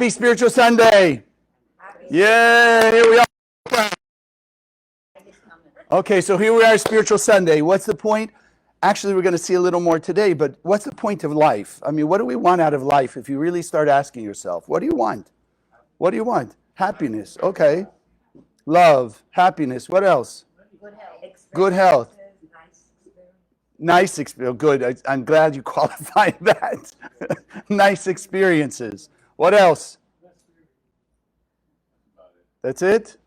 Happy Spiritual Sunday. Yeah, here we are. Okay, so here we are, Spiritual Sunday. What's the point? Actually, we're going to see a little more today, but what's the point of life? I mean, what do we want out of life if you really start asking yourself? What do you want? What do you want? Happiness. Okay. Love, happiness. What else? Good health. Nice experience. Good. I'm glad you qualified that. Nice experiences. What else? That's it?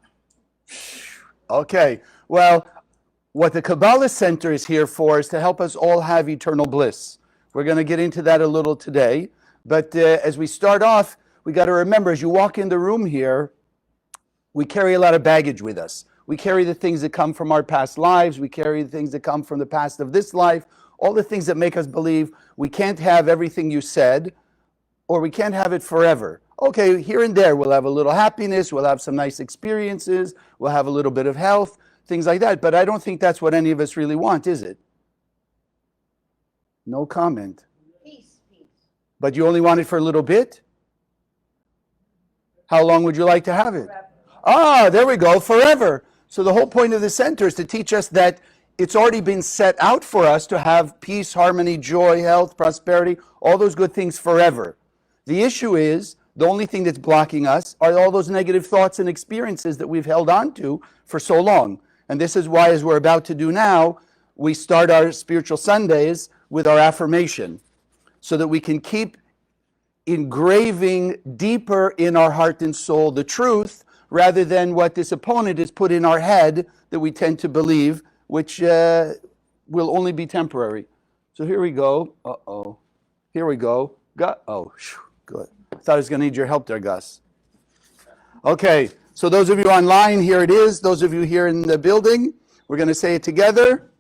Okay. Well, what the Kabbalah Center is here for is to help us all have eternal bliss. We're going to get into that a little today. But as we start off, we got to remember, as you walk in the room here, we carry a lot of baggage with us. We carry the things that come from our past lives. We carry the things that come from the past of this life. All the things that make us believe we can't have everything you said, or we can't have it forever. Okay, here and there, we'll have a little happiness. We'll have some nice experiences. We'll have a little bit of health, things like that. But I don't think that's what any of us really want, is it? No comment. Peace. But you only want it for a little bit? How long would you like to have it? Ah, there we go, forever. So the whole point of the center is to teach us that it's already been set out for us to have peace, harmony, joy, health, prosperity, all those good things forever. The issue is, the only thing that's blocking us are all those negative thoughts and experiences that we've held on to for so long. And this is why, as we're about to do now, we start our Spiritual Sundays with our affirmation, so that we can keep engraving deeper in our heart and soul the truth, rather than what this opponent has put in our head that we tend to believe, which will only be temporary. So here we go. Uh-oh. Here we go. Good. I thought I was going to need your help there, Gus. Okay, so those of you online, here it is. Those of you here in the building, we're going to say it together.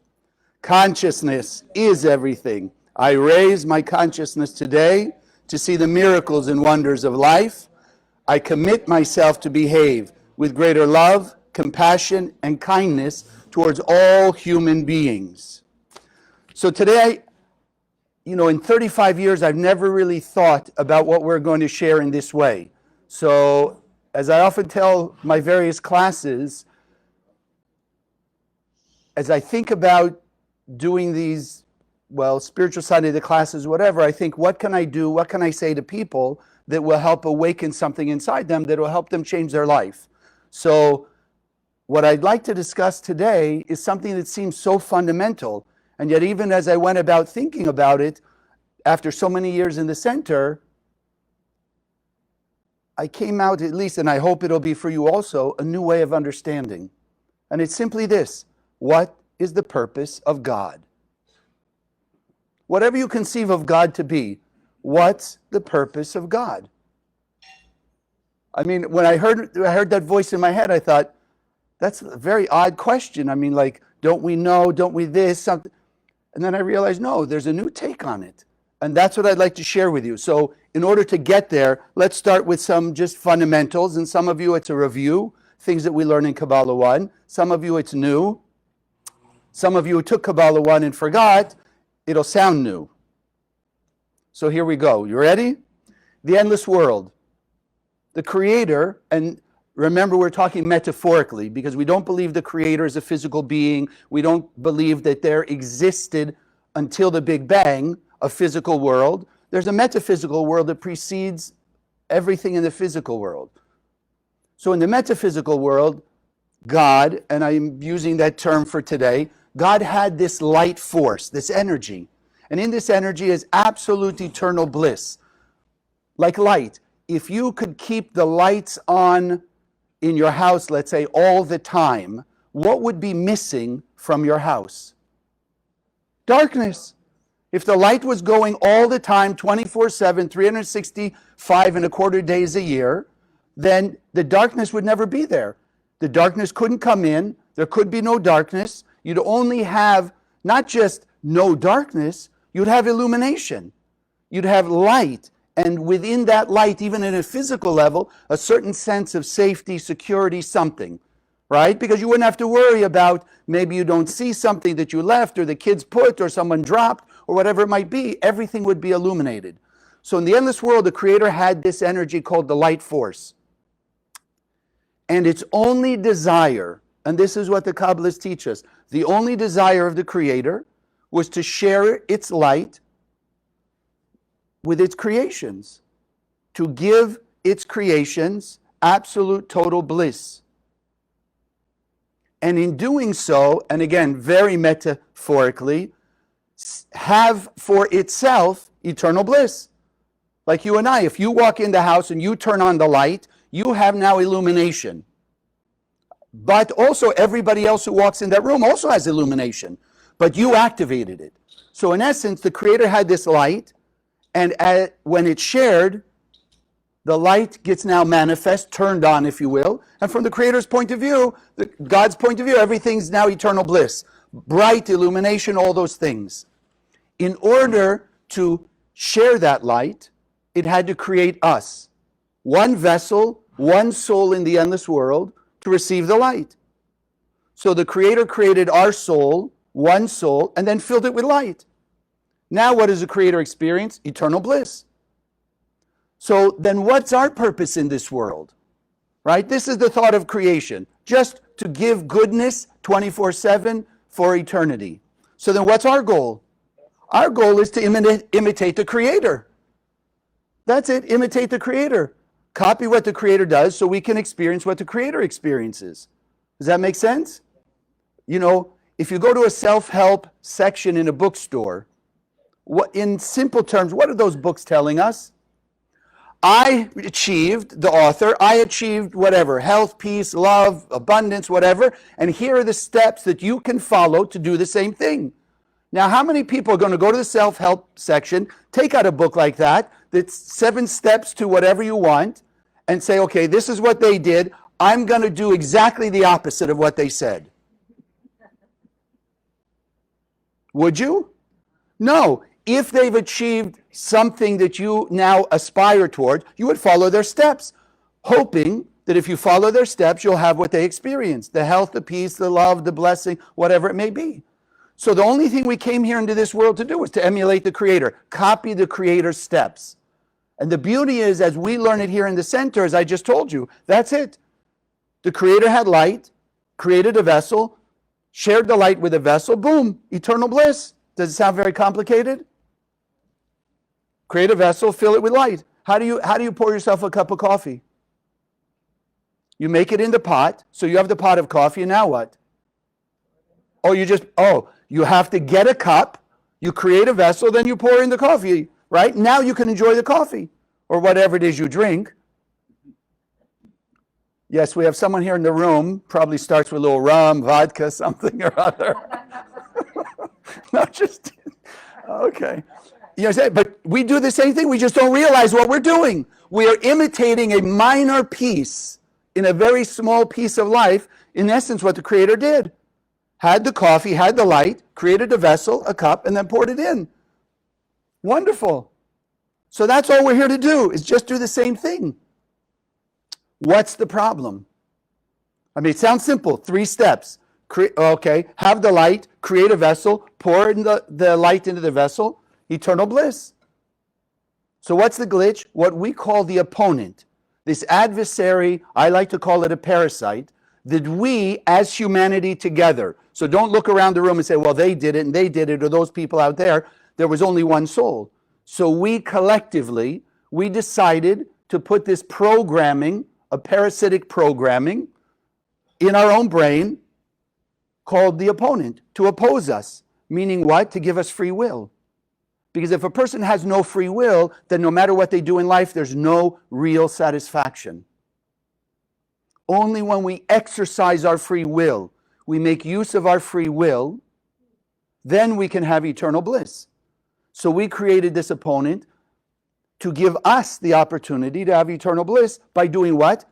Consciousness is everything. I raise my consciousness today to see the miracles and wonders of life. I commit myself to behave with greater love, compassion, and kindness towards all human beings. So today, in 35 years, I've never really thought about what we're going to share in this way. So, as I often tell my various classes, as I think about doing these, Spiritual Sunday, the classes, whatever, I think, what can I do, what can I say to people that will help awaken something inside them that will help them change their life? So what I'd like to discuss today is something that seems so fundamental, and yet even as I went about thinking about it, after so many years in the center, I came out, at least, and I hope it'll be for you also, a new way of understanding. And it's simply this: what is the purpose of God? Whatever you conceive of God to be, what's the purpose of God? I mean, when I heard that voice in my head, I thought, that's a very odd question. I mean, like, don't we know? Don't we this? Something. And then I realized, no, there's a new take on it. And that's what I'd like to share with you. So in order to get there, let's start with some just fundamentals. And some of you, it's a review, things that we learn in Kabbalah 1. Some of you, it's new. Some of you took Kabbalah 1 and forgot. It'll sound new. So here we go. You ready? The endless world. The Creator, and remember we're talking metaphorically because we don't believe the Creator is a physical being. We don't believe that there existed until the Big Bang a physical world. There's a metaphysical world that precedes everything in the physical world. So in the metaphysical world, God, and I'm using that term for today, God had this light force, this energy. And in this energy is absolute eternal bliss. Like light. If you could keep the lights on in your house, let's say, all the time, what would be missing from your house? Darkness. If the light was going all the time, 24/7, 365 and a quarter days a year, then the darkness would never be there. The darkness couldn't come in. There could be no darkness. You'd only have not just no darkness, you'd have illumination. You'd have light. And within that light, even at a physical level, a certain sense of safety, security, something, right? Because you wouldn't have to worry about maybe you don't see something that you left or the kids put or someone dropped or whatever it might be. Everything would be illuminated. So in the endless world, the Creator had this energy called the light force. And its only desire, and this is what the Kabbalists teach us, the only desire of the Creator was to share its light with its creations, to give its creations absolute total bliss. And in doing so, and again, very metaphorically, have for itself eternal bliss. Like you and I, if you walk in the house and you turn on the light, you have now illumination. But also everybody else who walks in that room also has illumination, but you activated it. So in essence, the Creator had this light, and when it's shared, the light gets now manifest, turned on, if you will. And from the Creator's point of view, God's point of view, everything's now eternal bliss. Bright illumination, all those things. In order to share that light, it had to create us. One vessel, one soul in the endless world to receive the light. So the Creator created our soul, one soul, and then filled it with light. Now what does the Creator experience? Eternal bliss. So then what's our purpose in this world? Right? This is the thought of creation. Just to give goodness 24/7 for eternity. So then what's our goal? Our goal is to imitate the Creator. That's it. Imitate the Creator. Copy what the Creator does so we can experience what the Creator experiences. Does that make sense? You know, if you go to a self-help section in a bookstore, in simple terms, what are those books telling us? I achieved, the author, I achieved whatever, health, peace, love, abundance, whatever, and here are the steps that you can follow to do the same thing. Now, how many people are going to go to the self-help section, take out a book like that, that's 7 steps to whatever you want, and say, okay, this is what they did, I'm going to do exactly the opposite of what they said? Would you? No. If they've achieved something that you now aspire toward, you would follow their steps, hoping that if you follow their steps, you'll have what they experienced, the health, the peace, the love, the blessing, whatever it may be. So the only thing we came here into this world to do was to emulate the Creator, copy the Creator's steps. And the beauty is, as we learn it here in the center, as I just told you, that's it. The Creator had light, created a vessel, shared the light with a vessel, boom, eternal bliss. Does it sound very complicated? Create a vessel, fill it with light. How do you pour yourself a cup of coffee? You make it in the pot, so you have the pot of coffee, and now what? You have to get a cup, you create a vessel, then you pour in the coffee, right? Now you can enjoy the coffee, or whatever it is you drink. Yes, we have someone here in the room, probably starts with a little rum, vodka, something or other. Not just, okay. You know, but we do the same thing. We just don't realize what we're doing. We are imitating a minor piece in a very small piece of life. In essence, what the Creator did. Had the coffee, had the light, created a vessel, a cup, and then poured it in. Wonderful. So that's all we're here to do, is just do the same thing. What's the problem? I mean, it sounds simple. 3 steps. Have the light, create a vessel, pour in the light into the vessel, eternal bliss. So what's the glitch? What we call the opponent, this adversary, I like to call it a parasite, that we as humanity together, so don't look around the room and say, well, they did it and they did it, or those people out there. There was only one soul. So we collectively, we decided to put this programming, a parasitic programming, in our own brain, called the opponent, to oppose us. Meaning what? To give us free will. Because if a person has no free will, then no matter what they do in life, there's no real satisfaction. Only when we exercise our free will, we make use of our free will, then we can have eternal bliss. So we created this opponent to give us the opportunity to have eternal bliss by doing what?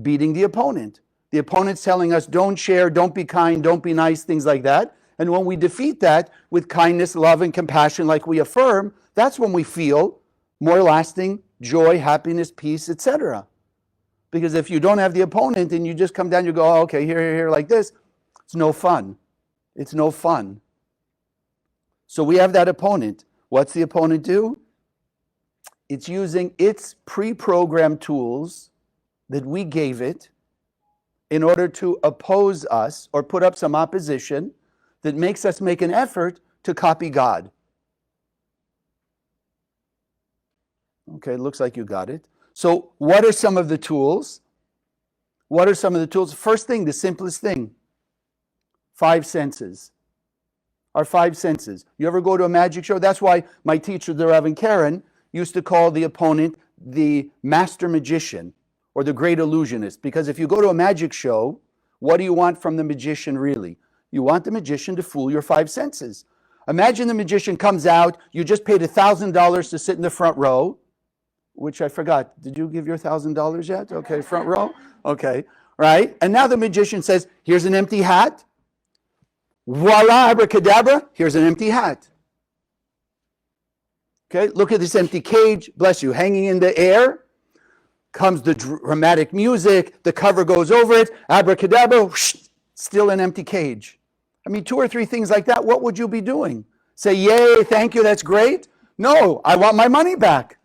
Beating the opponent. The opponent's telling us, don't share, don't be kind, don't be nice, things like that. And when we defeat that with kindness, love, and compassion, like we affirm, that's when we feel more lasting joy, happiness, peace, etc. Because if you don't have the opponent and you just come down, you go, oh, okay, here, like this, it's no fun. It's no fun. So we have that opponent. What's the opponent do? It's using its pre-programmed tools that we gave it in order to oppose us or put up some opposition that makes us make an effort to copy God. Okay, it looks like you got it. So what are some of the tools? What are some of the tools? First thing, the simplest thing, 5 senses. Our 5 senses. You ever go to a magic show? That's why my teacher, the Reverend Karen, used to call the opponent the master magician or the great illusionist. Because if you go to a magic show, what do you want from the magician really? You want the magician to fool your 5 senses. Imagine the magician comes out, you just paid $1,000 to sit in the front row, which I forgot. Did you give your $1,000 yet? Okay, front row? Okay, right? And now the magician says, here's an empty hat. Voila, abracadabra, here's an empty hat. Okay, look at this empty cage, bless you, hanging in the air. Comes the dramatic music, the cover goes over it, abracadabra, whoosh, still an empty cage. I mean, 2 or 3 things like that, what would you be doing? Say, yay, thank you, that's great? No, I want my money back.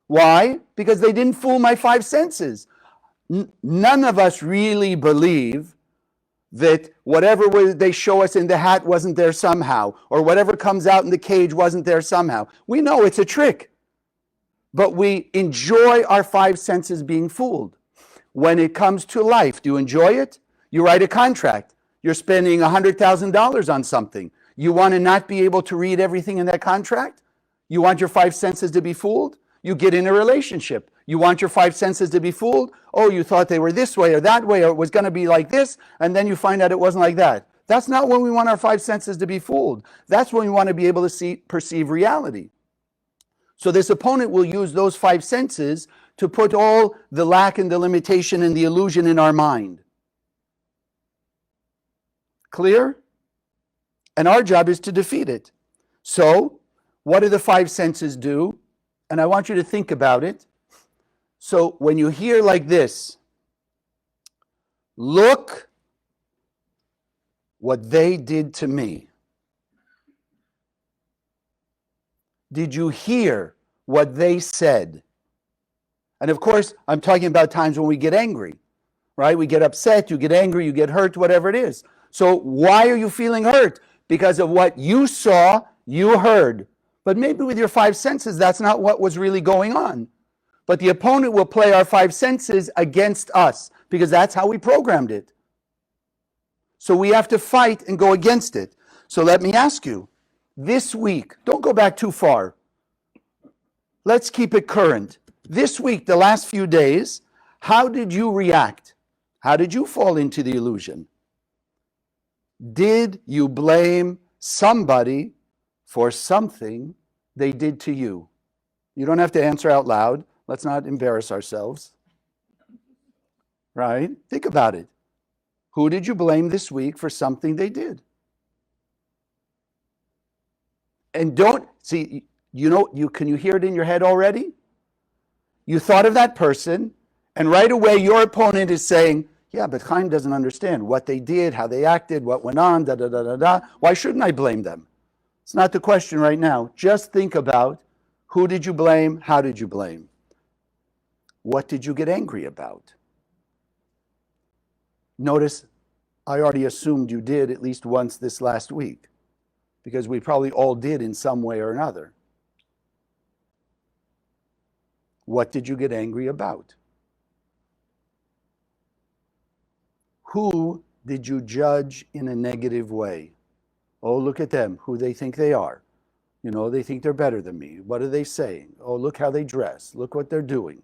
Why? Because they didn't fool my 5 senses. None of us really believe that whatever they show us in the hat wasn't there somehow, or whatever comes out in the cage wasn't there somehow. We know it's a trick, but we enjoy our 5 senses being fooled. When it comes to life, do you enjoy it? You write a contract. You're spending $100,000 on something. You want to not be able to read everything in that contract? You want your 5 senses to be fooled? You get in a relationship. You want your 5 senses to be fooled? Oh, you thought they were this way or that way, or it was going to be like this, and then you find out it wasn't like that. That's not when we want our 5 senses to be fooled. That's when we want to be able to perceive reality. So this opponent will use those 5 senses to put all the lack and the limitation and the illusion in our mind. Clear? And our job is to defeat it. So, what do the 5 senses do? And I want you to think about it. So when you hear like this, look what they did to me. Did you hear what they said? And of course, I'm talking about times when we get angry, right? We get upset, you get angry, you get hurt, whatever it is. So why are you feeling hurt? Because of what you saw, you heard. But maybe with your 5 senses, that's not what was really going on. But the opponent will play our 5 senses against us because that's how we programmed it. So we have to fight and go against it. So let me ask you, this week, don't go back too far. Let's keep it current. This week, the last few days, how did you react? How did you fall into the illusion? Did you blame somebody for something they did to you? You don't have to answer out loud. Let's not embarrass ourselves. Right? Think about it. Who did you blame this week for something they did? And don't, see, can you hear it in your head already? You thought of that person, and right away your opponent is saying, yeah, but Chaim doesn't understand what they did, how they acted, what went on, da-da-da-da-da. Why shouldn't I blame them? It's not the question right now. Just think about, who did you blame? How did you blame? What did you get angry about? Notice, I already assumed you did at least once this last week, because we probably all did in some way or another. What did you get angry about? Who did you judge in a negative way? Oh, look at them, who they think they are. You know, they think they're better than me. What are they saying? Oh, look how they dress. Look what they're doing.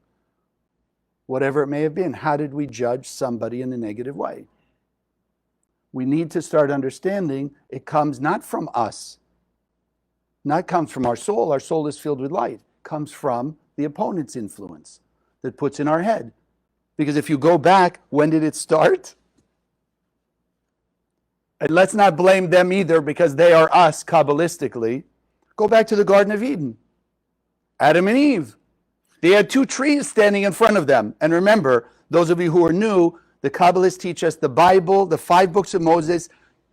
Whatever it may have been, how did we judge somebody in a negative way? We need to start understanding it comes not from us, not comes from our soul. Our soul is filled with light. It comes from the opponent's influence that puts in our head. Because if you go back, when did it start? And let's not blame them either because they are us Kabbalistically. Go back to the Garden of Eden. Adam and Eve. They had 2 trees standing in front of them. And remember, those of you who are new, the Kabbalists teach us the Bible, the 5 books of Moses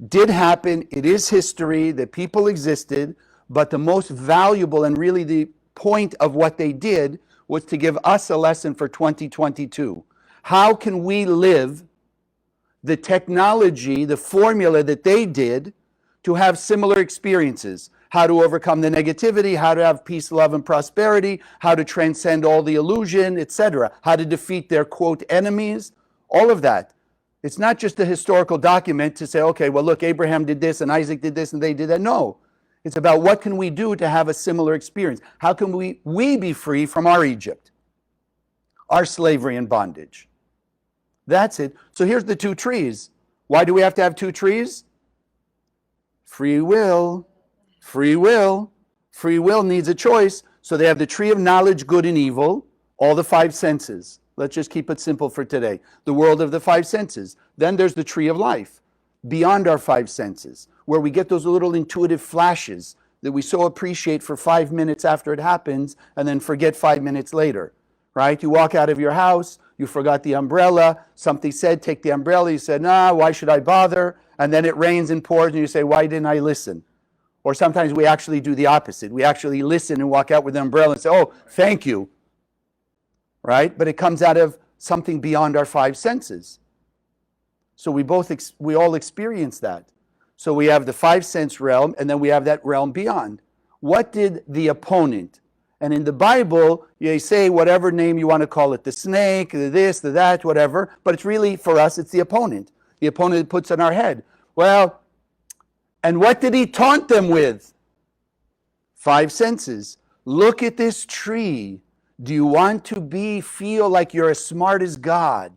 did happen. It is history, that people existed. But the most valuable and really the point of what they did was to give us a lesson for 2022. How can we live the technology, the formula that they did to have similar experiences? How to overcome the negativity, how to have peace, love, and prosperity, how to transcend all the illusion, etc. How to defeat their, quote, enemies, all of that. It's not just a historical document to say, okay, well, look, Abraham did this and Isaac did this and they did that. No, it's about what can we do to have a similar experience? How can we be free from our Egypt, our slavery and bondage? That's it. So here's the two trees. Why do we have to have two trees? Free will. Free will. Free will needs a choice. So they have the tree of knowledge, good and evil, all the five senses. Let's just keep it simple for today. The world of the five senses. Then there's the tree of life, beyond our five senses, where we get those little intuitive flashes that we so appreciate for 5 minutes after it happens and then forget 5 minutes later, right? You walk out of your house, you forgot the umbrella, something said, take the umbrella, you said, nah, why should I bother? And then it rains and pours and you say, why didn't I listen? Or sometimes we actually do the opposite. We actually listen and walk out with the umbrella and say, oh, thank you, right? But it comes out of something beyond our five senses. So we all experience that. So we have the five sense realm, and then we have that realm beyond. What did the opponent? And in the Bible, they say whatever name you want to call it, the snake, the this, the that, whatever, but it's really, for us, it's the opponent. The opponent puts in our head. Well, and what did he taunt them with? Five senses. Look at this tree. Do you want to feel like you're as smart as God?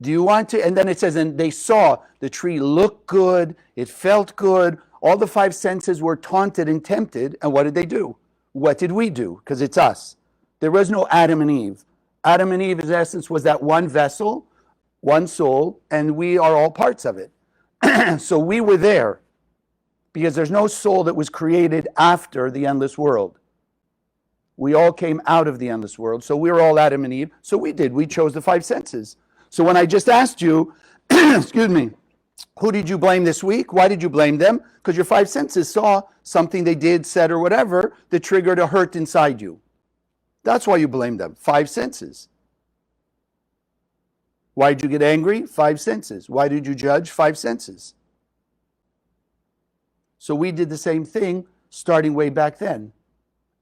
Do you want to? And then it says, and they saw the tree looked good, it felt good. All the five senses were taunted and tempted. And what did they do? What did we do? Because it's us. There was no Adam and Eve. Adam and Eve, in essence, was that one vessel, one soul, and we are all parts of it. So we were there because there's no soul that was created after the endless world. We all came out of the endless world. So we were all Adam and Eve. So we did. We chose the five senses. So when I just asked you, excuse me, who did you blame this week? Why did you blame them? Because your five senses saw something they did, said, or whatever that triggered a hurt inside you. That's why you blame them. Five senses. Why did you get angry? Five senses. Why did you judge? Five senses. So we did the same thing starting way back then.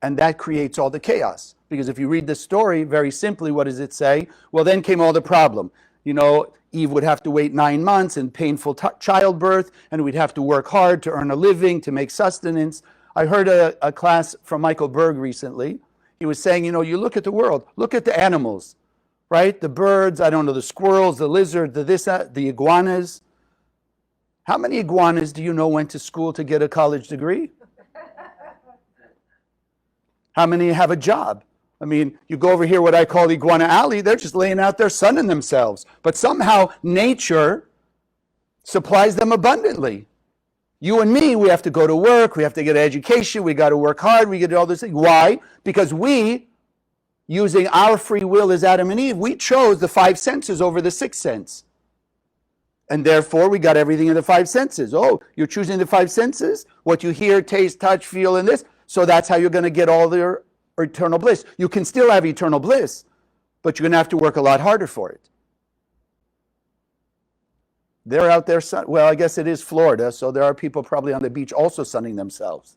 And that creates all the chaos. Because if you read the story, very simply, what does it say? Well, then came all the problem. You know, Eve would have to wait 9 months in painful childbirth, and we'd have to work hard to earn a living, to make sustenance. I heard a class from Michael Berg recently. He was saying, you know, you look at the world, look at the animals, right? The birds, I don't know, the squirrels, the lizard, the iguanas. How many iguanas do you know went to school to get a college degree? How many have a job? I mean, you go over here, what I call Iguana Alley, they're just laying out there sunning themselves. But somehow nature supplies them abundantly. You and me, we have to go to work, we have to get an education, we got to work hard, we get all this thing. Why? Because we, using our free will as Adam and Eve, we chose the five senses over the sixth sense. And therefore, we got everything in the five senses. Oh, you're choosing the five senses? What you hear, taste, touch, feel, and this. So that's how you're going to get all your eternal bliss. You can still have eternal bliss, but you're going to have to work a lot harder for it. They're out there, well, I guess it is Florida, so there are people probably on the beach also sunning themselves,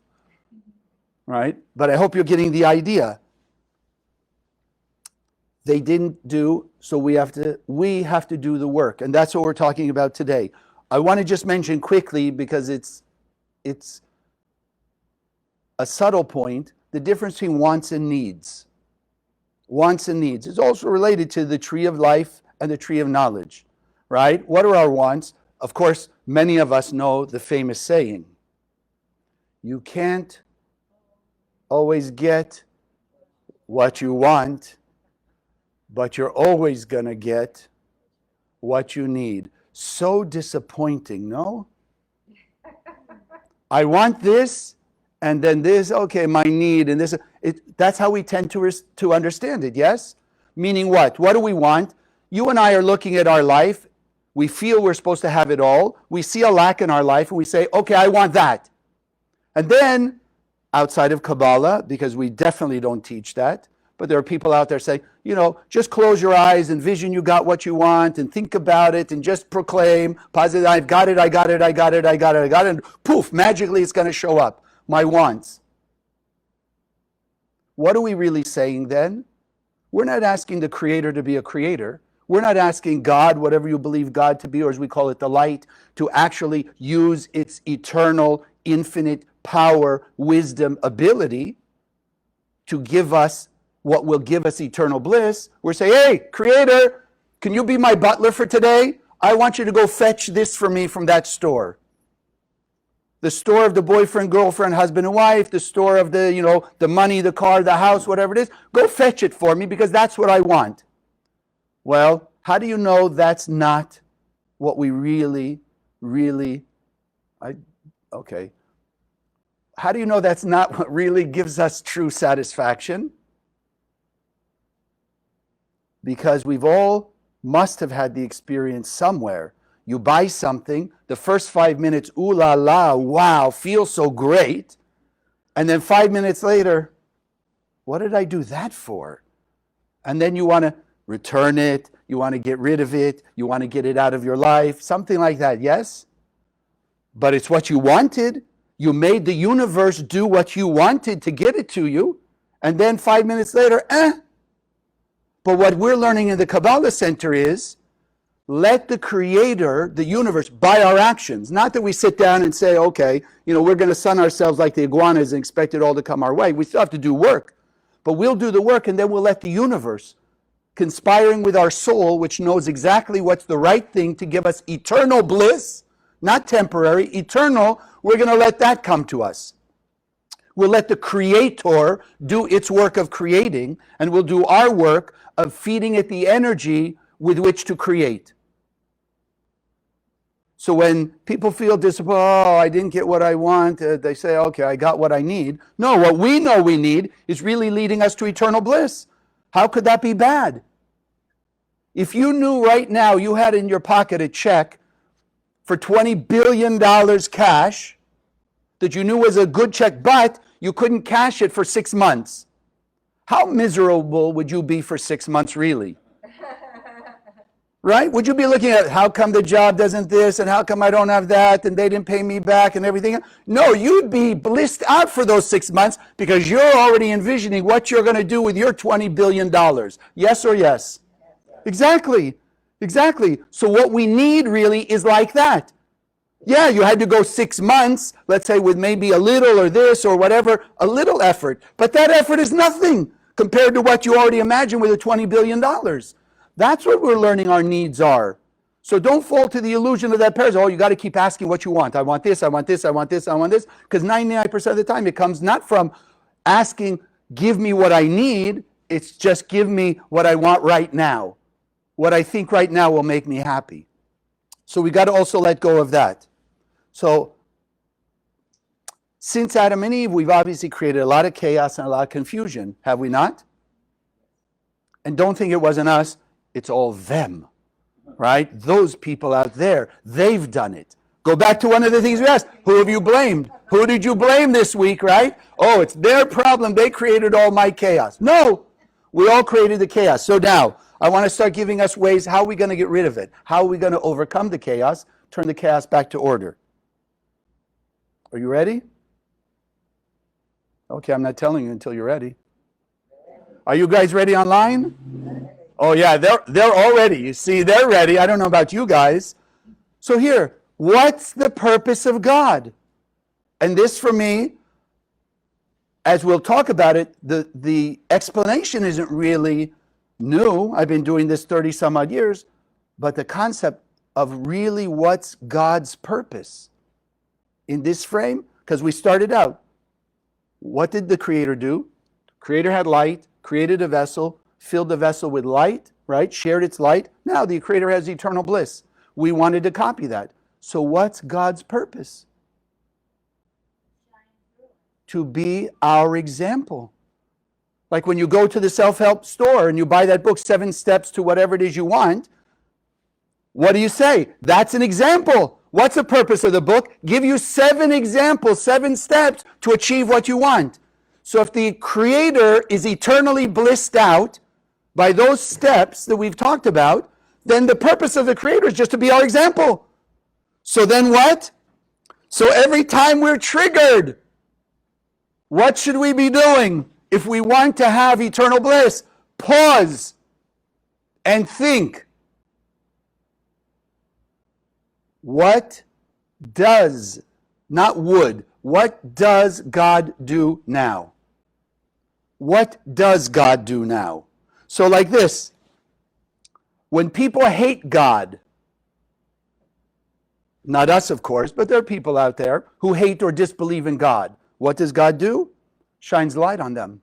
right? But I hope you're getting the idea. They didn't do, so we have to do the work, and that's what we're talking about today. I want to just mention quickly, because it's a subtle point, the difference between wants and needs. Wants and needs is also related to the tree of life and the tree of knowledge, right? What are our wants? Of course, many of us know the famous saying, you can't always get what you want, but you're always going to get what you need. So disappointing, no? I want this, and then this, okay, my need, and this. That's how we tend to understand it, yes? Meaning what? What do we want? You and I are looking at our life. We feel we're supposed to have it all. We see a lack in our life, and we say, okay, I want that. And then outside of Kabbalah, because we definitely don't teach that. But there are people out there saying, just close your eyes, envision you got what you want, and think about it, and just proclaim, positive, I've got it, I got it, I got it, I got it, I got it, and poof, magically it's going to show up, my wants. What are we really saying then? We're not asking the Creator to be a creator. We're not asking God, whatever you believe God to be, or as we call it, the light, to actually use its eternal, infinite power, wisdom, ability to give us what will give us eternal bliss. We're saying, hey, Creator, can you be my butler for today? I want you to go fetch this for me from that store. The store of the boyfriend, girlfriend, husband and wife, the store of the money, the car, the house, whatever it is. Go fetch it for me because that's what I want. Well, how do you know that's not what we really, okay. How do you know that's not what really gives us true satisfaction? Because we've all must have had the experience somewhere. You buy something, the first 5 minutes, ooh la la, wow, feels so great. And then 5 minutes later, what did I do that for? And then you want to return it, you want to get rid of it, you want to get it out of your life, something like that, yes? But it's what you wanted. You made the universe do what you wanted to get it to you. And then 5 minutes later, But what we're learning in the Kabbalah Center is, let the Creator, the universe, by our actions. Not that we sit down and say, okay, we're going to sun ourselves like the iguanas and expect it all to come our way. We still have to do work. But we'll do the work and then we'll let the universe, conspiring with our soul, which knows exactly what's the right thing to give us eternal bliss, not temporary, eternal, we're going to let that come to us. We'll let the Creator do its work of creating, and we'll do our work of feeding it the energy with which to create. So when people feel disappointed, I didn't get what I want, they say, okay, I got what I need. No, what we know we need is really leading us to eternal bliss. How could that be bad? If you knew right now you had in your pocket a check for $20 billion cash that you knew was a good check, but you couldn't cash it for 6 months, how miserable would you be for 6 months really? Right? Would you be looking at how come the job doesn't this and how come I don't have that and they didn't pay me back and everything? No, you'd be blissed out for those 6 months because you're already envisioning what you're going to do with your $20 billion. Yes or yes? Exactly. So what we need really is like that. Yeah, you had to go 6 months, let's say with maybe a little or this or whatever, a little effort. But that effort is nothing compared to what you already imagined with the $20 billion. That's what we're learning our needs are. So don't fall to the illusion of that parasite. Oh, you got to keep asking what you want. I want this, I want this, I want this, I want this. Because 99% of the time it comes not from asking, give me what I need. It's just give me what I want right now. What I think right now will make me happy. So we got to also let go of that. So since Adam and Eve, we've obviously created a lot of chaos and a lot of confusion, have we not? And don't think it wasn't us. It's all them, right? Those people out there, they've done it. Go back to one of the things we asked. Who have you blamed? Who did you blame this week, right? Oh, it's their problem. They created all my chaos. No, we all created the chaos. So now, I want to start giving us ways, how are we going to get rid of it? How are we going to overcome the chaos, turn the chaos back to order? Are you ready? Okay, I'm not telling you until you're ready. Are you guys ready online? Oh yeah, they're all ready. You see, they're ready. I don't know about you guys. So here, what's the purpose of God? And this for me, as we'll talk about it, the explanation isn't really new. I've been doing this 30 some odd years, but the concept of really what's God's purpose in this frame, because we started out, what did the Creator do? The Creator had light, created a vessel, filled the vessel with light, right? Shared its light. Now the Creator has eternal bliss. We wanted to copy that. So what's God's purpose? To be our example. Like when you go to the self-help store and you buy that book, 7 Steps to Whatever It Is You Want, what do you say? That's an example. What's the purpose of the book? Give you 7 examples, 7 steps to achieve what you want. So if the Creator is eternally blissed out by those steps that we've talked about, then the purpose of the Creator is just to be our example. So then what? So every time we're triggered, what should we be doing if we want to have eternal bliss? Pause and think. What does, not would, what does God do now? What does God do now? So like this, when people hate God, not us of course, but there are people out there who hate or disbelieve in God. What does God do? Shines light on them.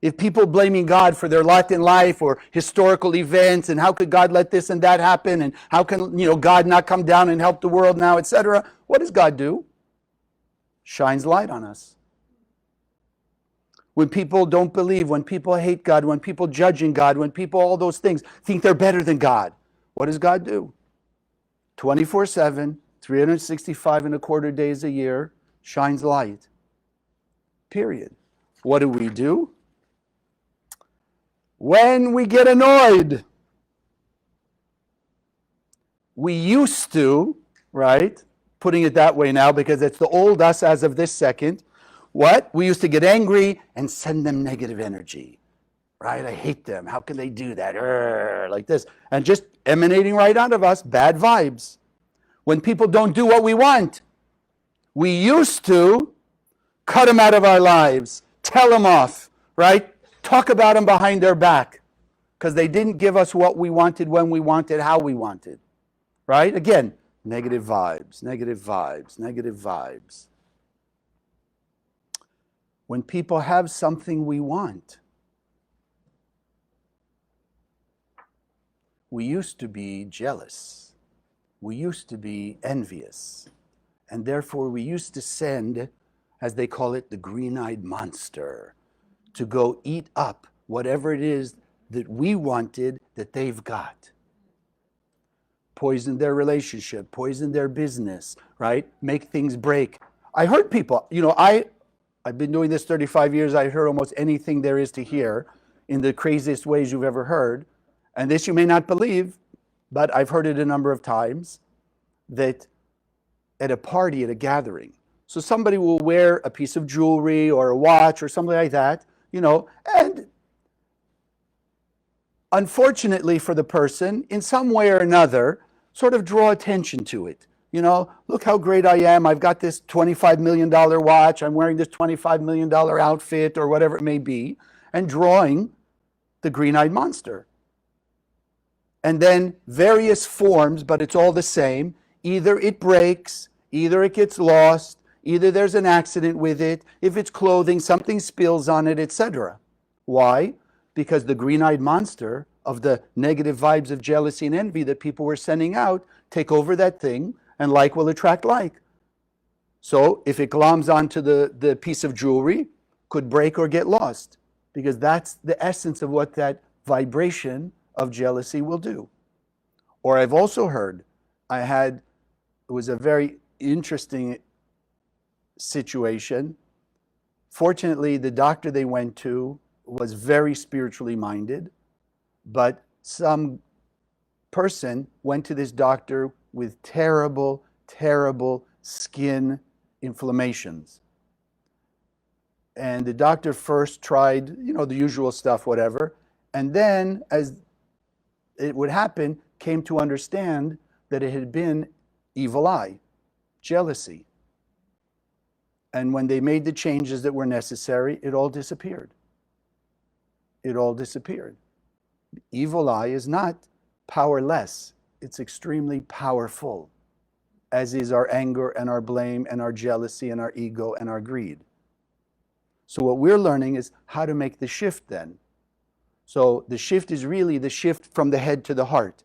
If people blaming God for their lot in life or historical events and how could God let this and that happen and how can God not come down and help the world now, etc. What does God do? Shines light on us. When people don't believe, when people hate God, when people judging God, when people all those things think they're better than God, what does God do? 24/7, 365 and a quarter days a year, shines light. Period. What do? When we get annoyed, we used to, right? Putting it that way now because it's the old us as of this second. What? We used to get angry and send them negative energy, right? I hate them. How can they do that? Like this. And just emanating right out of us, bad vibes. When people don't do what we want, we used to cut them out of our lives, tell them off, right? Talk about them behind their back because they didn't give us what we wanted, when we wanted, how we wanted, right? Again, negative vibes, negative vibes, negative vibes. When people have something we want, we used to be jealous. We used to be envious. And therefore we used to send, as they call it, the green-eyed monster to go eat up whatever it is that we wanted that they've got. Poison their relationship, poison their business, right? Make things break. I heard people, I've been doing this 35 years. I heard almost anything there is to hear in the craziest ways you've ever heard. And this you may not believe, but I've heard it a number of times, that at a party, at a gathering, so somebody will wear a piece of jewelry or a watch or something like that, and unfortunately for the person, in some way or another, sort of draw attention to it. Look how great I am. I've got this $25 million watch. I'm wearing this $25 million outfit or whatever it may be, and drawing the green-eyed monster. And then various forms, but it's all the same. Either it breaks, either it gets lost, either there's an accident with it. If it's clothing, something spills on it, etc. Why? Because the green-eyed monster of the negative vibes of jealousy and envy that people were sending out take over that thing, and like will attract like. So if it gloms onto the piece of jewelry, could break or get lost, because that's the essence of what that vibration of jealousy will do. Or I've also heard, it was a very interesting situation. Fortunately, the doctor they went to was very spiritually minded, but some person went to this doctor with terrible, terrible skin inflammations. And the doctor first tried, the usual stuff, whatever, and then, as it would happen, came to understand that it had been evil eye, jealousy. And when they made the changes that were necessary, it all disappeared. It all disappeared. Evil eye is not powerless. It's extremely powerful, as is our anger and our blame and our jealousy and our ego and our greed. So what we're learning is how to make the shift then. So the shift is really the shift from the head to the heart,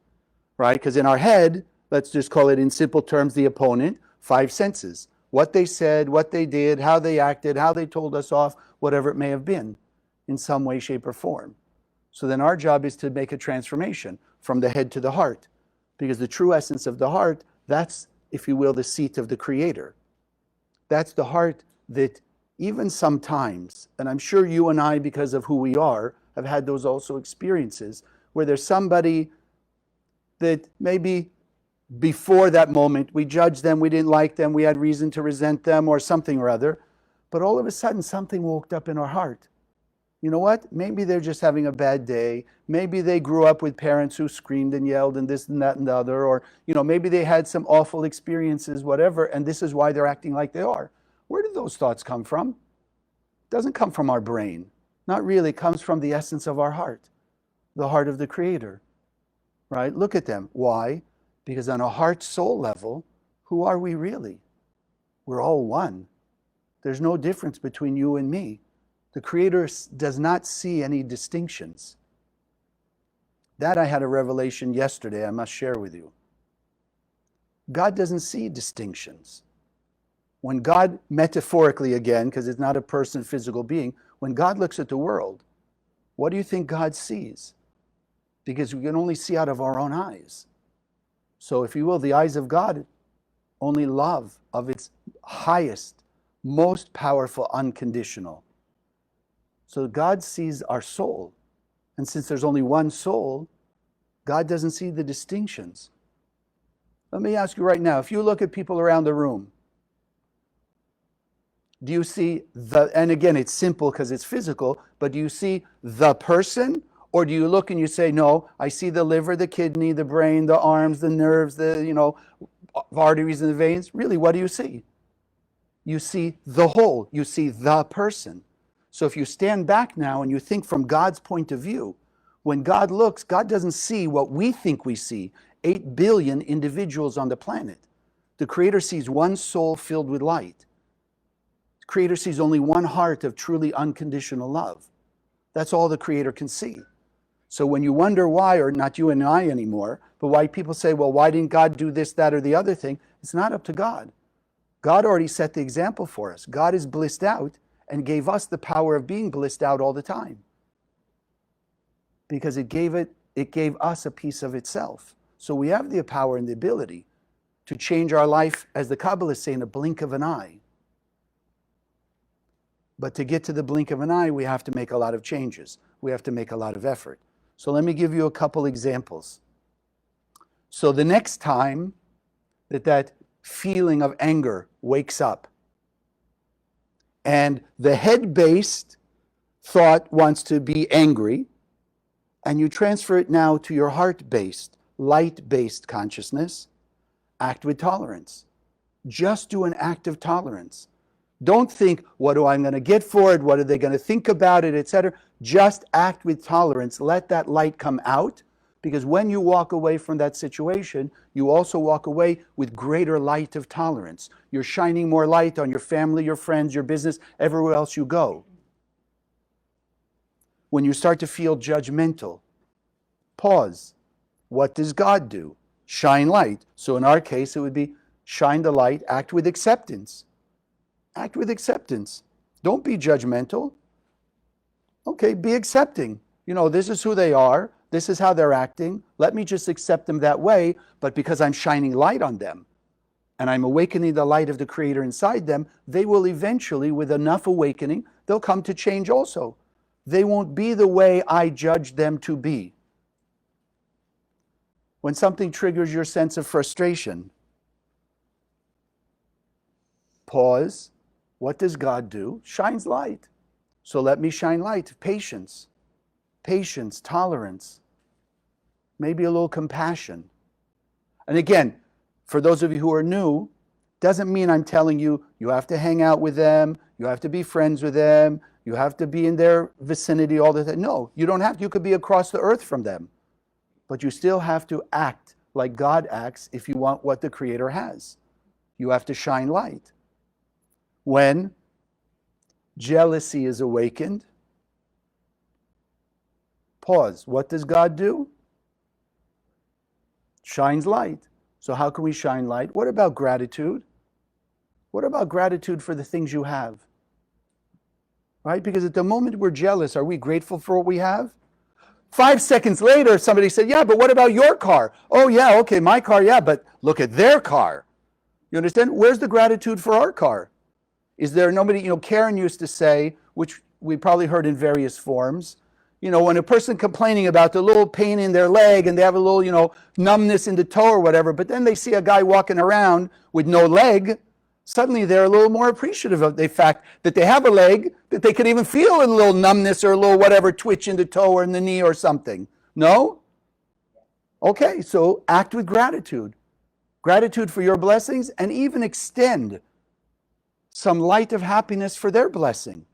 right? Because in our head, let's just call it in simple terms, the opponent, 5 senses. What they said, what they did, how they acted, how they told us off, whatever it may have been, in some way, shape, or form. So then our job is to make a transformation from the head to the heart. Because the true essence of the heart, that's, if you will, the seat of the Creator. That's the heart that even sometimes, and I'm sure you and I, because of who we are, have had those also experiences, where there's somebody that maybe before that moment we judged them, we didn't like them, we had reason to resent them or something or other, but all of a sudden something woke up in our heart. You know what? Maybe they're just having a bad day. Maybe they grew up with parents who screamed and yelled and this and that and the other, or maybe they had some awful experiences, whatever, and this is why they're acting like they are. Where did those thoughts come from? It doesn't come from our brain. Not really. It comes from the essence of our heart, the heart of the Creator, right? Look at them. Why? Because on a heart-soul level, who are we really? We're all one. There's no difference between you and me. The Creator does not see any distinctions. That I had a revelation yesterday, I must share with you. God doesn't see distinctions. When God, metaphorically again, because it's not a person, physical being, when God looks at the world, what do you think God sees? Because we can only see out of our own eyes. So if you will, the eyes of God only love of its highest, most powerful, unconditional. So God sees our soul. And since there's only one soul, God doesn't see the distinctions. Let me ask you right now, if you look at people around the room, do you see and again, it's simple because it's physical, but do you see the person? Or do you look and you say, no, I see the liver, the kidney, the brain, the arms, the nerves, the arteries and the veins? Really, what do you see? You see the whole. You see the person. So if you stand back now and you think from God's point of view, when God looks, God doesn't see what we think we see, 8 billion individuals on the planet. The Creator sees one soul filled with light. The Creator sees only one heart of truly unconditional love. That's all the Creator can see. So when you wonder why, or not you and I anymore, but why people say, well, why didn't God do this, that, or the other thing? It's not up to God. God already set the example for us. God is blissed out and gave us the power of being blissed out all the time. Because it gave us a piece of itself. So we have the power and the ability to change our life, as the Kabbalists say, in a blink of an eye. But to get to the blink of an eye, we have to make a lot of changes. We have to make a lot of effort. So let me give you a couple examples. So the next time that feeling of anger wakes up, and the head-based thought wants to be angry, and you transfer it now to your heart-based, light-based consciousness, act with tolerance. Just do an act of tolerance. Don't think, what do I going to get for it? What are they going to think about it, etc. Just act with tolerance. Let that light come out, because when you walk away from that situation, you also walk away with greater light of tolerance. You're shining more light on your family, your friends, your business, everywhere else you go. When you start to feel judgmental, pause. What does God do? Shine light. So in our case, it would be shine the light, act with acceptance. Act with acceptance. Don't be judgmental. Okay, be accepting. This is who they are. This is how they're acting. Let me just accept them that way. But because I'm shining light on them and I'm awakening the light of the Creator inside them, they will eventually, with enough awakening, they'll come to change also. They won't be the way I judge them to be. When something triggers your sense of frustration, pause. What does God do? Shines light. So let me shine light. Patience, tolerance, maybe a little compassion. And again, for those of you who are new, doesn't mean I'm telling you, you have to hang out with them, you have to be friends with them, you have to be in their vicinity all the time. No, you don't have to. You could be across the earth from them. But you still have to act like God acts if you want what the Creator has. You have to shine light. When jealousy is awakened, pause. What does God do? Shines light. So how can we shine light? What about gratitude? What about gratitude for the things you have? Right? Because at the moment we're jealous, are we grateful for what we have? 5 seconds later, somebody said, yeah, but what about your car? Oh, yeah, okay, my car, yeah, but look at their car. You understand? Where's the gratitude for our car? Is there nobody, Karen used to say, which we probably heard in various forms, when a person complaining about the little pain in their leg and they have a little, numbness in the toe or whatever, but then they see a guy walking around with no leg, suddenly they're a little more appreciative of the fact that they have a leg, that they could even feel a little numbness or a little whatever twitch in the toe or in the knee or something. No? Okay, so act with gratitude. Gratitude for your blessings, and even extend some light of happiness for their blessing.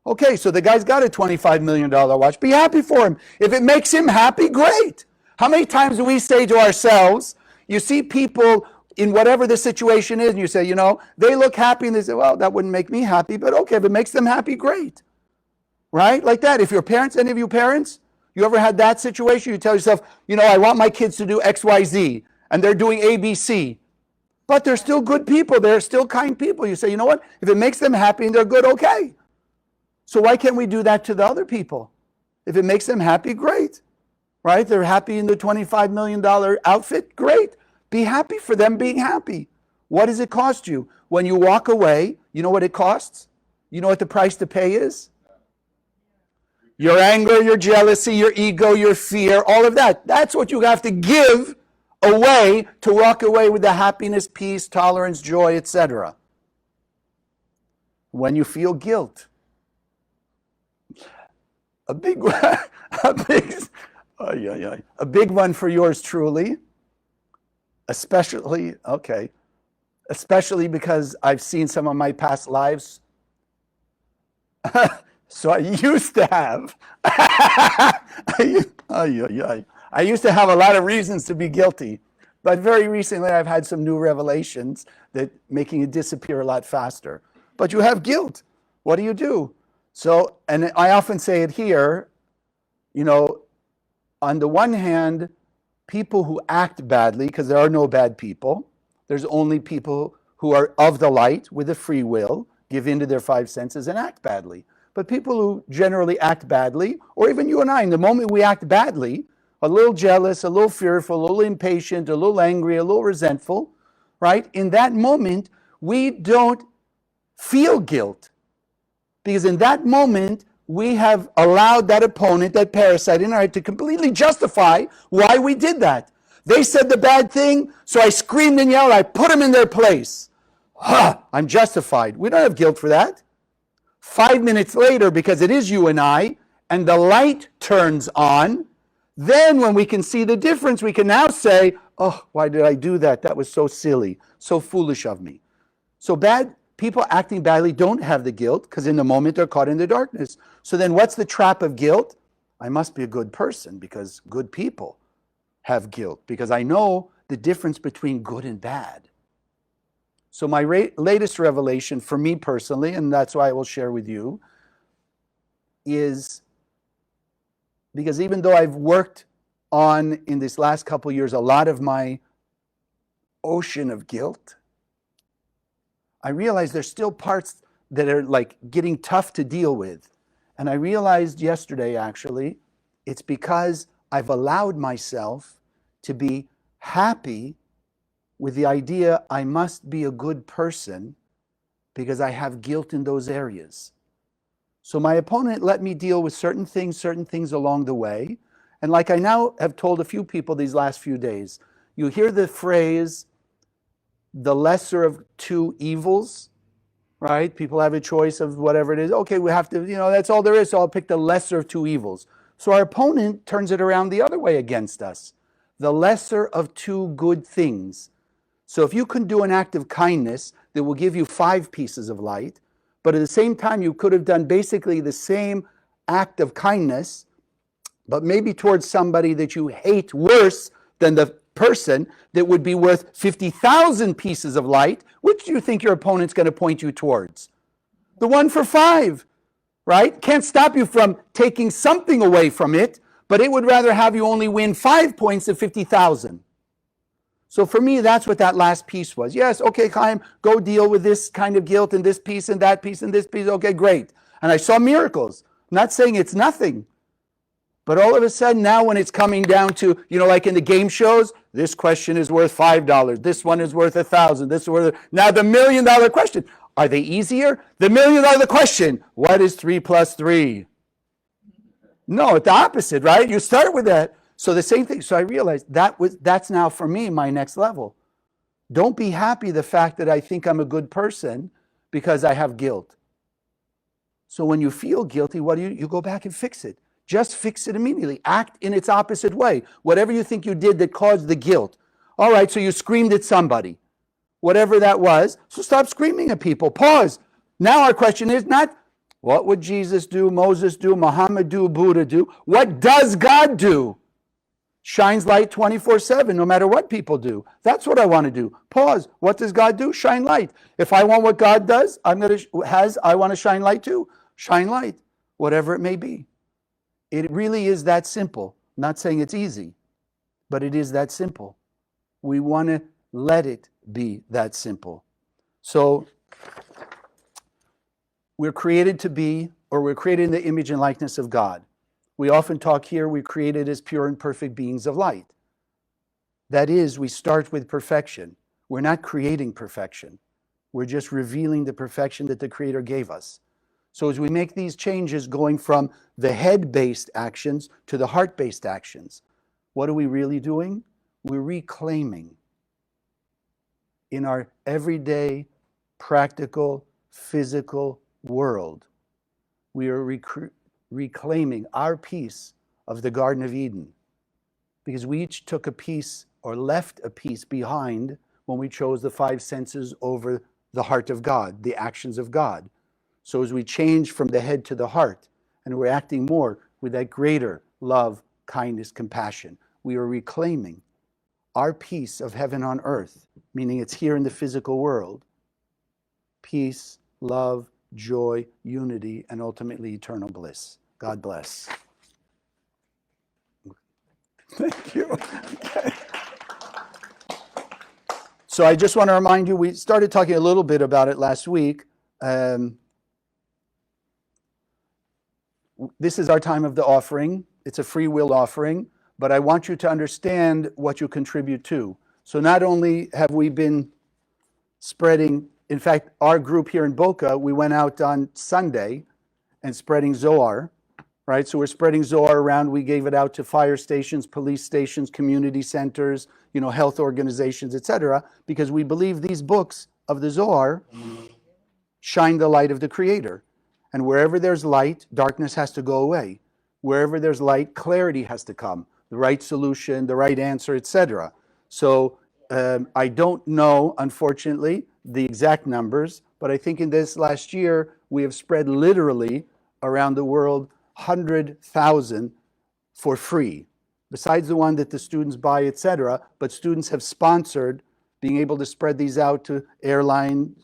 Okay, so the guy's got a $25 million watch. Be happy for him. If it makes him happy, great. How many times do we say to ourselves, you see people in whatever the situation is, and you say, they look happy, and they say, well, that wouldn't make me happy, but okay, if it makes them happy, great. Right? Like that. If your parents, any of you parents, you ever had that situation? You tell yourself, I want my kids to do X, Y, Z, and they're doing A, B, C. But they're still good people. They're still kind people. You say, you know what? If it makes them happy and they're good, okay. So why can't we do that to the other people? If it makes them happy, great. Right? They're happy in the $25 million outfit, great. Be happy for them being happy. What does it cost you? When you walk away, you know what it costs? You know what the price to pay is? Your anger, your jealousy, your ego, your fear, all of that. That's what you have to give away to walk away with the happiness, peace, tolerance, joy, etc. When you feel guilt, a big one for yours truly, especially because I've seen some of my past lives. So I used to have, I used to have a lot of reasons to be guilty, but very recently I've had some new revelations that making it disappear a lot faster. But you have guilt. What do you do? So, and I often say it here, on the one hand, people who act badly, because there are no bad people, there's only people who are of the light with a free will, give in to their five senses and act badly. But people who generally act badly, or even you and I, in the moment we act badly, a little jealous, a little fearful, a little impatient, a little angry, a little resentful, right? In that moment, we don't feel guilt. Because in that moment, we have allowed that opponent, that parasite in our head to completely justify why we did that. They said the bad thing, so I screamed and yelled, I put them in their place. I'm justified. We don't have guilt for that. 5 minutes later, because it is you and I, and the light turns on, then when we can see the difference, we can now say, oh, why did I do that? That was so silly, so foolish of me. So bad people acting badly don't have the guilt, because in the moment they're caught in the darkness. So then what's the trap of guilt? I must be a good person, because good people have guilt, because I know the difference between good and bad. So my latest revelation for me personally, and that's why I will share with you, is because even though I've worked on, in this last couple of years, a lot of my ocean of guilt, I realize there's still parts that are like getting tough to deal with. And I realized yesterday, actually, it's because I've allowed myself to be happy with the idea I must be a good person because I have guilt in those areas. So my opponent let me deal with certain things along the way. And like I now have told a few people these last few days, you hear the phrase, the lesser of two evils, right? People have a choice of whatever it is. Okay, we have to, that's all there is, so I'll pick the lesser of two evils. So our opponent turns it around the other way against us. The lesser of two good things. So if you can do an act of kindness that will give you 5 pieces of light, but at the same time you could have done basically the same act of kindness, but maybe towards somebody that you hate worse than the person that would be worth 50,000 pieces of light, which do you think your opponent's going to point you towards? The one for 5, right? Can't stop you from taking something away from it, but it would rather have you only win 5 points of 50,000. So for me, that's what that last piece was. Yes, okay, Chaim, go deal with this kind of guilt and this piece and that piece and this piece. Okay, great. And I saw miracles. I'm not saying it's nothing. But all of a sudden now when it's coming down to, like in the game shows, this question is worth $5. This one is worth $1,000. This is worth, now the $1 million question. Are they easier? The $1 million question, what is 3 plus 3? No, it's the opposite, right? You start with that. So the same thing. So I realized that's now for me my next level. Don't be happy the fact that I think I'm a good person because I have guilt. So when you feel guilty, what do you go back and fix it. Just fix it immediately. Act in its opposite way. Whatever you think you did that caused the guilt. All right, so you screamed at somebody. Whatever that was. So stop screaming at people. Pause. Now our question is not, what would Jesus do, Moses do, Muhammad do, Buddha do? What does God do? Shines light 24/7, no matter what people do. That's what I want to do. Pause. What does God do? Shine light. If I want what God does, I want to shine light too. Shine light, whatever it may be. It really is that simple. I'm not saying it's easy, but it is that simple. We want to let it be that simple. So we're created to be, or we're created in the image and likeness of God. We often talk here, we're created as pure and perfect beings of light. That is, we start with perfection. We're not creating perfection. We're just revealing the perfection that the Creator gave us. So as we make these changes going from the head-based actions to the heart-based actions, what are we really doing? We're reclaiming in our everyday, practical, physical world. We are reclaiming our piece of the Garden of Eden, because we each took a piece or left a piece behind when we chose the 5 senses over the heart of God, the actions of God. So as we change from the head to the heart, and we're acting more with that greater love, kindness, compassion, we are reclaiming our piece of heaven on earth, meaning it's here in the physical world. Peace, love, joy, unity, and ultimately eternal bliss. God bless. Thank you. Okay. So I just want to remind you, we started talking a little bit about it last week. This is our time of the offering. It's a free will offering, but I want you to understand what you contribute to. So not only have we been spreading, in fact, our group here in Boca, we went out on Sunday and spreading Zohar, right? So we're spreading Zohar around. We gave it out to fire stations, police stations, community centers, health organizations, etc., because we believe these books of the Zohar shine the light of the Creator. And wherever there's light, darkness has to go away. Wherever there's light, clarity has to come, the right solution, the right answer, etc. So I don't know, unfortunately, the exact numbers, but I think in this last year, we have spread literally around the world 100,000 for free, besides the one that the students buy, etc. But students have sponsored being able to spread these out to airline,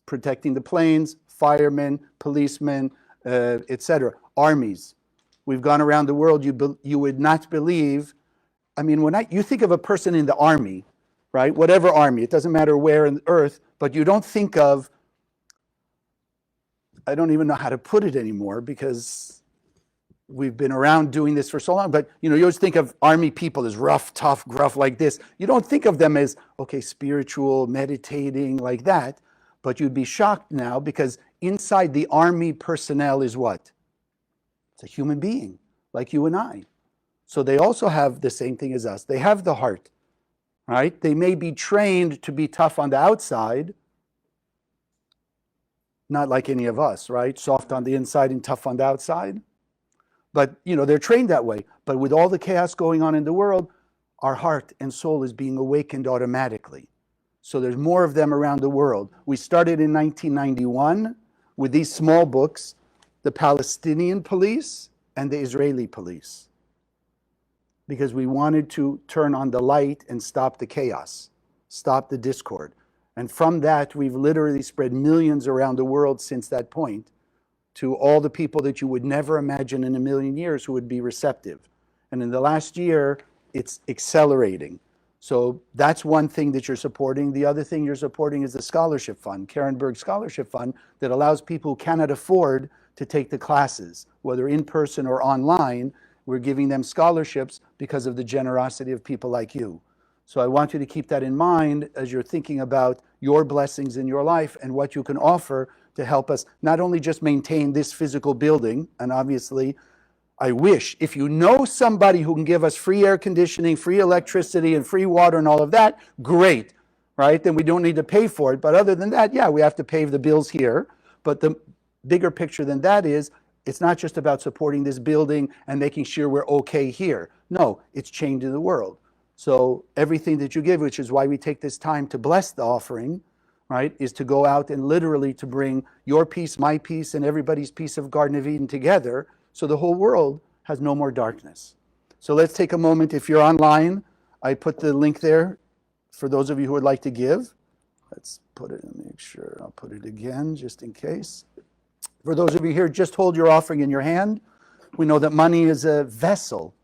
protecting the planes, firemen, policemen, etc., armies. We've gone around the world. You would not believe. I mean, when you think of a person in the army, right? Whatever army, it doesn't matter where on earth, but you don't think of, I don't even know how to put it anymore because we've been around doing this for so long, but you always think of army people as rough, tough, gruff like this. You don't think of them as, okay, spiritual, meditating like that, but you'd be shocked now because inside the army personnel is what? It's a human being like you and I. So they also have the same thing as us. They have the heart, right? They may be trained to be tough on the outside, not like any of us, right? Soft on the inside and tough on the outside. But, they're trained that way. But with all the chaos going on in the world, our heart and soul is being awakened automatically. So there's more of them around the world. We started in 1991 with these small books, the Palestinian police and the Israeli police, because we wanted to turn on the light and stop the chaos, stop the discord. And from that, we've literally spread millions around the world since that point to all the people that you would never imagine in a million years who would be receptive. And in the last year, it's accelerating. So that's one thing that you're supporting. The other thing you're supporting is the scholarship fund, Karenberg Scholarship Fund, that allows people who cannot afford to take the classes, whether in person or online. We're giving them scholarships because of the generosity of people like you. So I want you to keep that in mind as you're thinking about your blessings in your life and what you can offer to help us not only just maintain this physical building, and obviously I wish, if you know somebody who can give us free air conditioning, free electricity, and free water and all of that, great, right? Then we don't need to pay for it. But other than that, yeah, we have to pay the bills here. But the bigger picture than that is, it's not just about supporting this building and making sure we're okay here. No, it's changing the world. So everything that you give, which is why we take this time to bless the offering, right, is to go out and literally to bring your peace, my peace, and everybody's piece of Garden of Eden together, so the whole world has no more darkness. So let's take a moment. If you're online, I put the link there for those of you who would like to give. Let's put it, make sure, I'll put it again just in case. For those of you here, just hold your offering in your hand. We know that money is a vessel.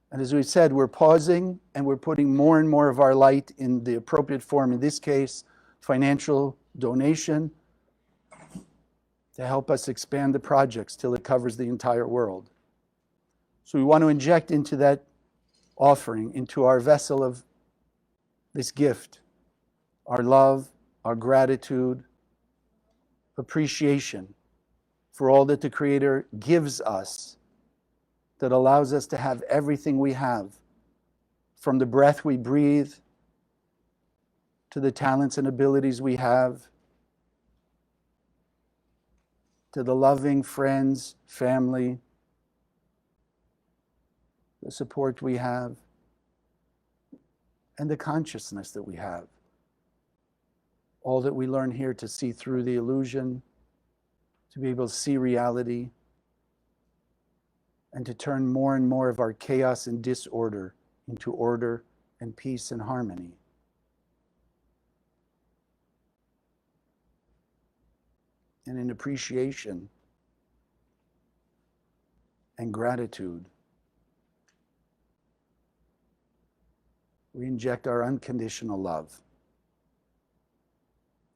And as we said, we're pausing and we're putting more and more of our light in the appropriate form, in this case, financial donation, to help us expand the projects till it covers the entire world. So we want to inject into that offering, into our vessel of this gift, our love, our gratitude, appreciation for all that the Creator gives us, that allows us to have everything we have, from the breath we breathe, to the talents and abilities we have, to the loving friends, family, the support we have, and the consciousness that we have. All that we learn here to see through the illusion, to be able to see reality, and to turn more and more of our chaos and disorder into order and peace and harmony. And in appreciation and gratitude, we inject our unconditional love,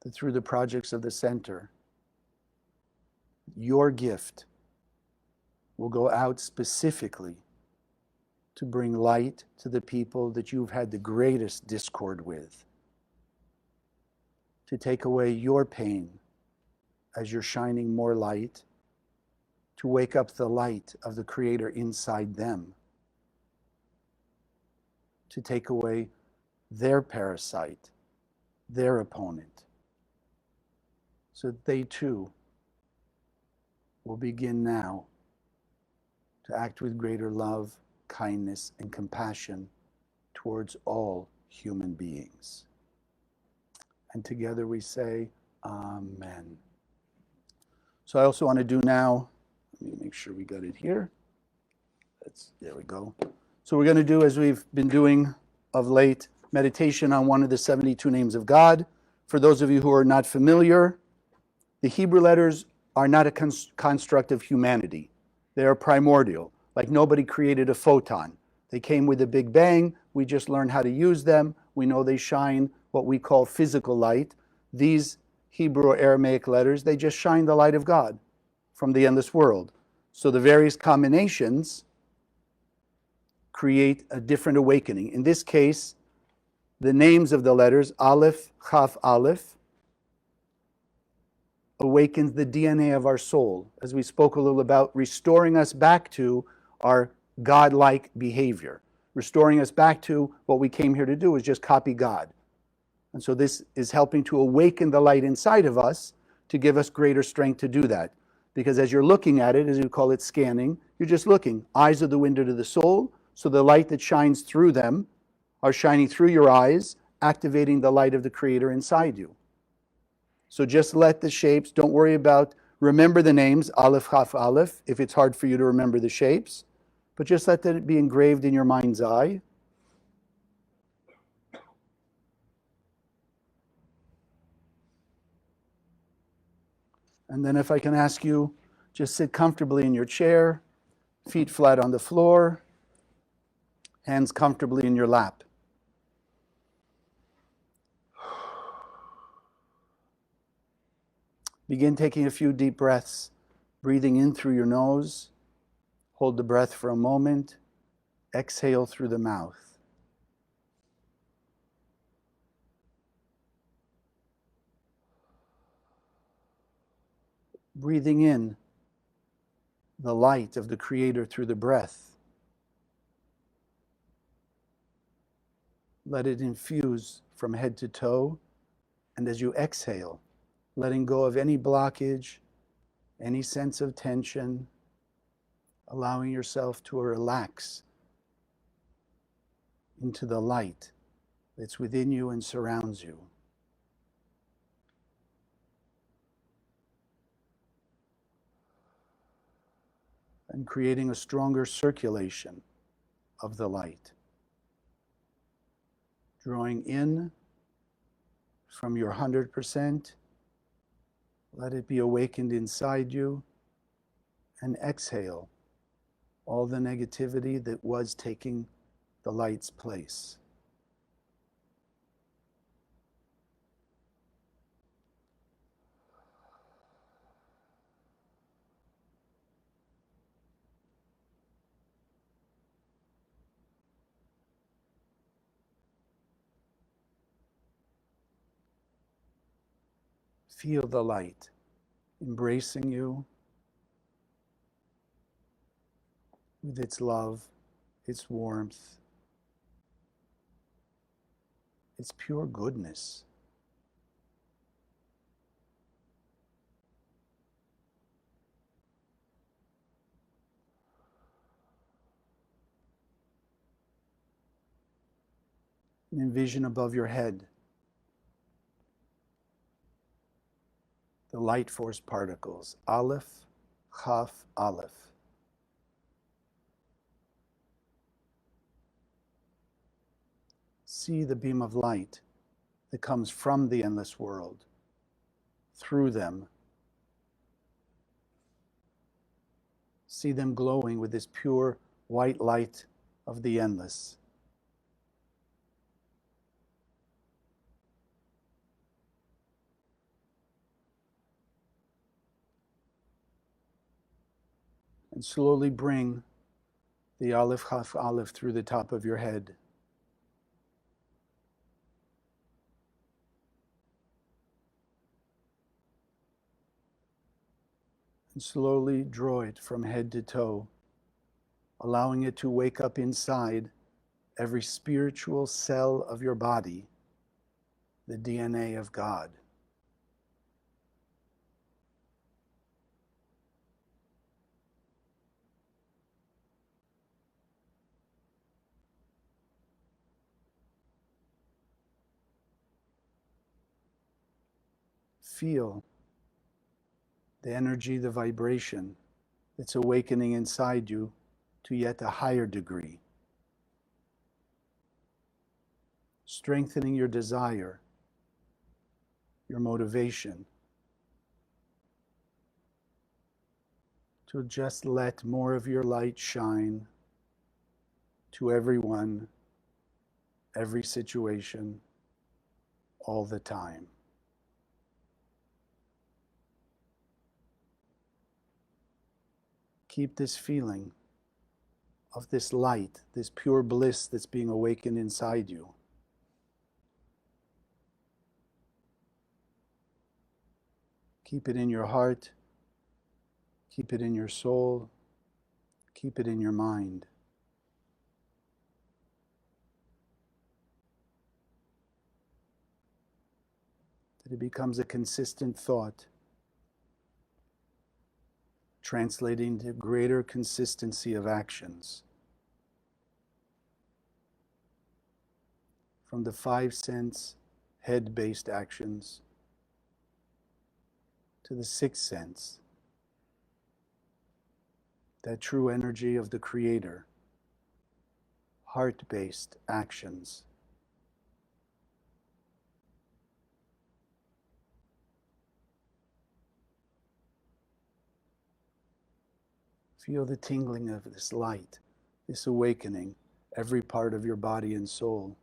that through the projects of the center, your gift will go out specifically to bring light to the people that you've had the greatest discord with, to take away your pain as you're shining more light, to wake up the light of the Creator inside them, to take away their parasite, their opponent, so that they too will begin now to act with greater love, kindness, and compassion towards all human beings. And together we say, Amen. So I also want to do now, let me make sure we got it here. There we go. So we're going to do, as we've been doing of late, meditation on one of the 72 names of God. For those of you who are not familiar, the Hebrew letters are not a construct of humanity. They are primordial, like nobody created a photon. They came with a big bang. We just learned how to use them. We know they shine what we call physical light. These Hebrew or Aramaic letters, they just shine the light of God from the endless world. So the various combinations create a different awakening. In this case, the names of the letters, Aleph, Chaf, Aleph, awakens the DNA of our soul, as we spoke a little about, restoring us back to our God-like behavior, restoring us back to what we came here to do, is just copy God. And so this is helping to awaken the light inside of us to give us greater strength to do that. Because as you're looking at it, as you call it scanning, you're just looking. Eyes are the window to the soul, so the light that shines through them are shining through your eyes, activating the light of the Creator inside you. So just let the shapes, don't worry about, remember the names, Aleph, Chaf, Aleph, if it's hard for you to remember the shapes, but just let that be engraved in your mind's eye. And then if I can ask you, just sit comfortably in your chair, feet flat on the floor, hands comfortably in your lap. Begin taking a few deep breaths, breathing in through your nose Hold the breath for a moment. Exhale through the mouth. Breathing in the light of the Creator through the breath. Let it infuse from head to toe. And as you exhale, letting go of any blockage, any sense of tension, allowing yourself to relax into the light that's within you and surrounds you. And creating a stronger circulation of the light. Drawing in from your 100%, let it be awakened inside you, and exhale all the negativity that was taking the light's place. Feel the light embracing you with its love, its warmth, its pure goodness. And envision above your head the light force particles, Aleph, Chaf, Aleph. See the beam of light that comes from the endless world, through them. See them glowing with this pure white light of the endless. And slowly bring the Aleph, Chaf, Aleph through the top of your head. And slowly draw it from head to toe, allowing it to wake up inside every spiritual cell of your body, the DNA of God. Feel the energy, the vibration that's awakening inside you to yet a higher degree, strengthening your desire, your motivation to just let more of your light shine to everyone, every situation, all the time. Keep this feeling of this light, this pure bliss that's being awakened inside you. Keep it in your heart, keep it in your soul, keep it in your mind. That it becomes a consistent thought, translating to greater consistency of actions. From the 5 sense head-based actions to the 6th sense, that true energy of the Creator, heart-based actions. Feel the tingling of this light, this awakening, every part of your body and soul.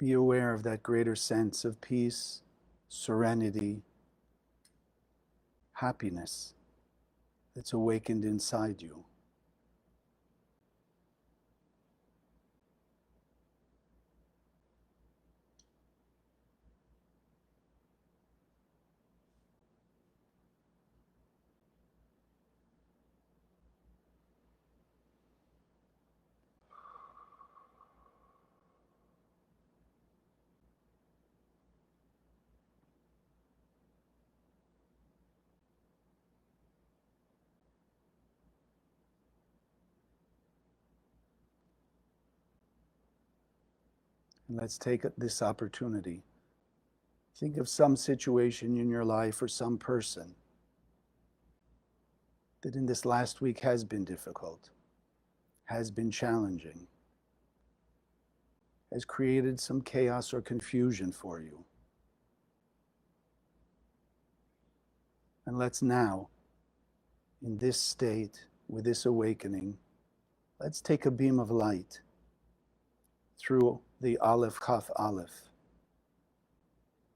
Be aware of that greater sense of peace, serenity, happiness that's awakened inside you. And let's take this opportunity. Think of some situation in your life or some person that in this last week has been difficult, has been challenging, has created some chaos or confusion for you. And let's now, in this state, with this awakening, let's take a beam of light through the Aleph, Chaf, Aleph,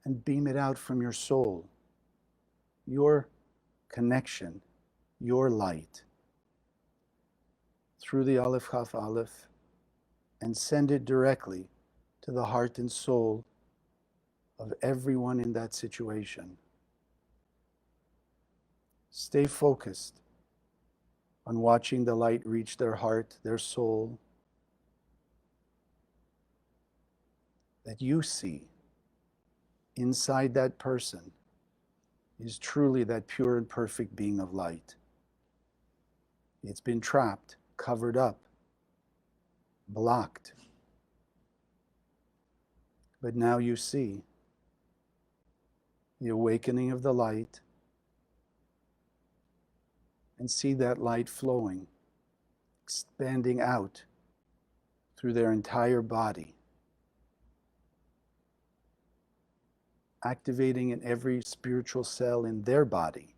and beam it out from your soul, your connection, your light, through the Aleph, Chaf, Aleph, and send it directly to the heart and soul of everyone in that situation. Stay focused on watching the light reach their heart, their soul, that you see inside that person is truly that pure and perfect being of light. It's been trapped, covered up, blocked. But now you see the awakening of the light and see that light flowing, expanding out through their entire body, activating in every spiritual cell in their body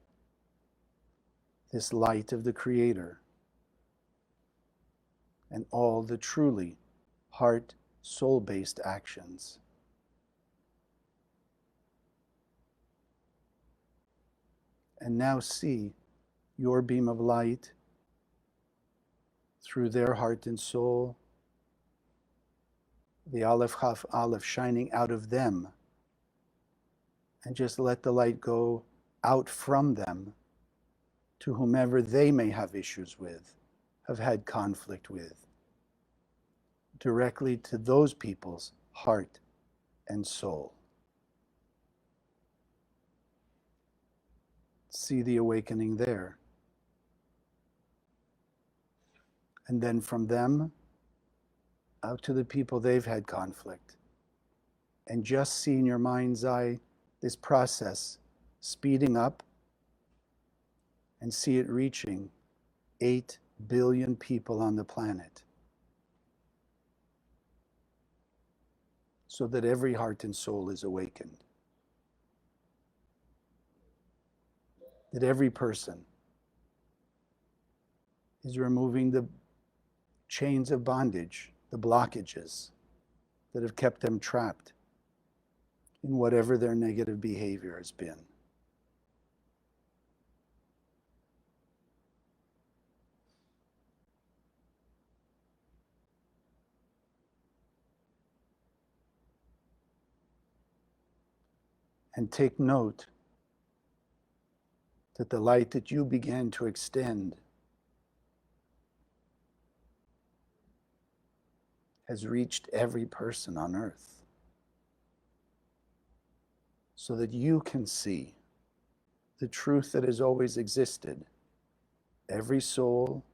this light of the Creator and all the truly heart, soul-based actions. And now see your beam of light through their heart and soul, the Aleph, Chaf, Aleph shining out of them, and just let the light go out from them to whomever they may have issues with, have had conflict with, directly to those people's heart and soul. See the awakening there. And then from them out to the people they've had conflict. And just see in your mind's eye this process speeding up, and see it reaching 8 billion people on the planet, so that every heart and soul is awakened. That every person is removing the chains of bondage, the blockages that have kept them trapped in whatever their negative behavior has been. And take note that the light that you began to extend has reached every person on earth, so that you can see the truth that has always existed. Every soul,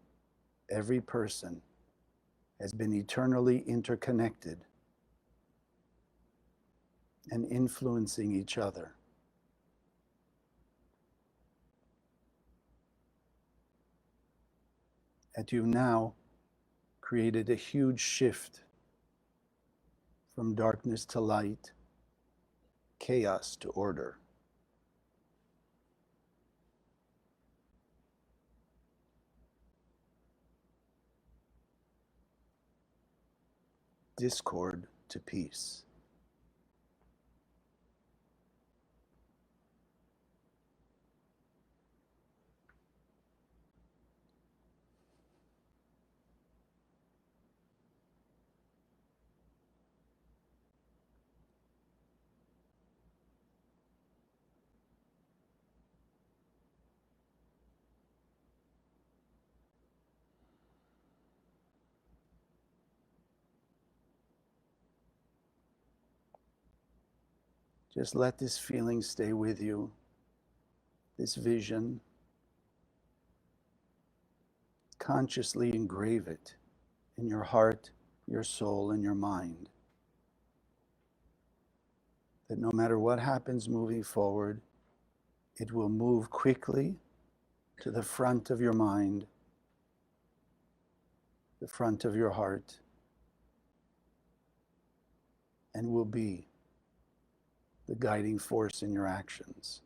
every person has been eternally interconnected and influencing each other. And you've now created a huge shift from darkness to light, chaos to order. Discord to peace. Just let this feeling stay with you, this vision. Consciously engrave it in your heart, your soul, and your mind. That no matter what happens moving forward, it will move quickly to the front of your mind, the front of your heart, and will be the guiding force in your actions.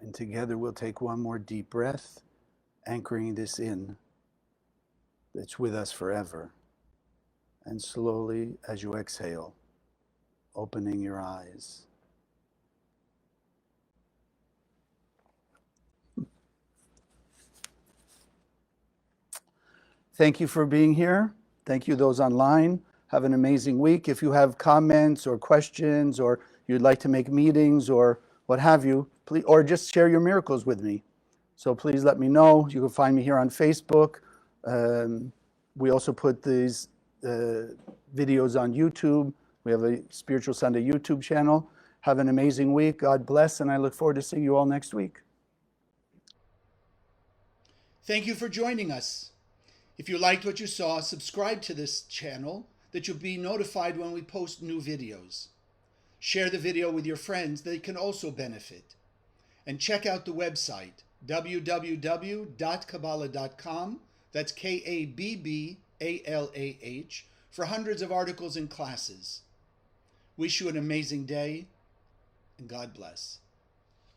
And together we'll take one more deep breath, anchoring this in, that's with us forever. And slowly, as you exhale, opening your eyes. Thank you for being here. Thank you, those online. Have an amazing week. If you have comments or questions, or you'd like to make meetings or what have you, please, or just share your miracles with me. So please let me know. You can find me here on Facebook. We also put these videos on YouTube. We have a Spiritual Sunday YouTube channel. Have an amazing week. God bless, and I look forward to seeing you all next week. Thank you for joining us. If you liked what you saw, subscribe to this channel that you'll be notified when we post new videos. Share the video with your friends, they can also benefit. And check out the website, www.kabbalah.com, that's Kabbalah, for hundreds of articles and classes. Wish you an amazing day, and God bless.